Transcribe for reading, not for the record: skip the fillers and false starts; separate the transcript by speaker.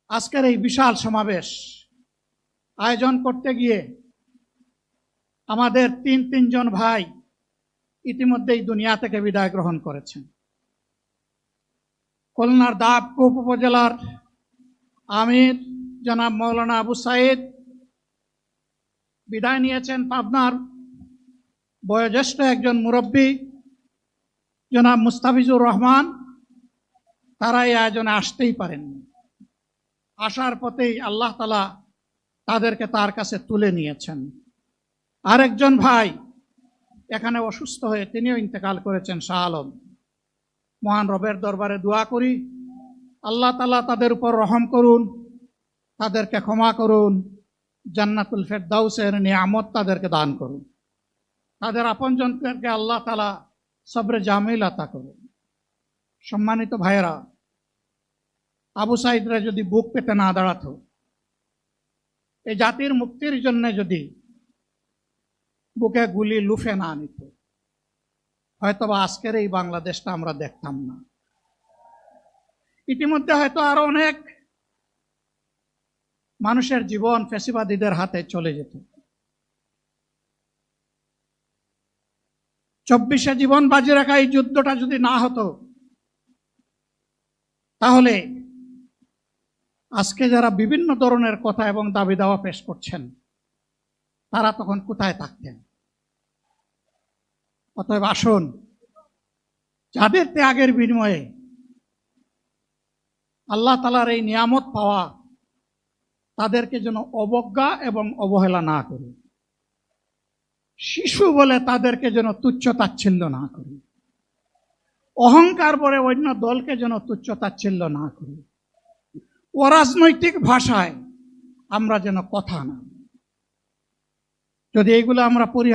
Speaker 1: আজকের এই বিশাল সমাবেশ আয়োজন করতে গিয়ে আমাদের তিনজন ভাই ইতিমধ্যেই দুনিয়া থেকে বিদায় গ্রহণ করেছেন। খুলনার দাবকুপ উপজেলার আমির জনাব মৌলানা আবু সাইদ বিদায় নিয়েছেন। পাবনার বয়োজ্যেষ্ঠ একজন মুরব্বী জনাব মুস্তাফিজুর রহমান, তারা এই আয়োজনে আসতেই পারেননি। আসার পথেই আল্লাহ তাআলা তাদেরকে তার কাছে তুলে নিয়েছেন। আরেকজন ভাই এখানে অসুস্থ হয়ে তিনিও ইন্তেকাল করেছেন, শাহ আলম। মহান রবের দরবারে দোয়া করি আল্লাহ তাআলা তাদের উপর রহম করুন, তাদেরকে ক্ষমা করুন, জান্নাতুল ফেরদাউসের নিয়ামত তাদেরকে দান করুন, তাদের আপনজনদেরকে আল্লাহ তাআলা সবরে জামিল আতা করুন। সম্মানিত ভাইয়েরা, আবু সাইদরা যদি বুক পেতে না দাঁড়াতো, এই জাতির মুক্তির জন্য যদি বুকে গুলি লুফে না নিত, হয়তোবা আজকের এই বাংলাদেশটা আমরা দেখতাম না। ইতিমধ্যে হয়তো আরো অনেক মানুষের জীবন ফ্যাসিবাদীদের হাতে চলে যেত। 24-এ জীবন বাজি রাখা এই যুদ্ধটা যদি না হতো, তাহলে আজকে যারা বিভিন্ন ধরনের কথা এবং দাবি দাওয়া পেশ করছেন, তারা তখন কোথায় থাকতেন? অতএব আসুন, যাদের ত্যাগের বিনিময়ে আল্লাহ তাআলার এই নিয়ামত পাওয়া, তাদেরকে যেন অবজ্ঞা এবং অবহেলা না করি। শিশু বলে তাদেরকে যেন তুচ্ছ তাচ্ছিল্য না করি। অহংকার বলে অন্য দলকে যেন তুচ্ছ তাচ্ছিল্য না করি। অরাজনৈতিক ভাষায় আমরা যেন কথা না, যদি এইগুলো আমরা পরিহার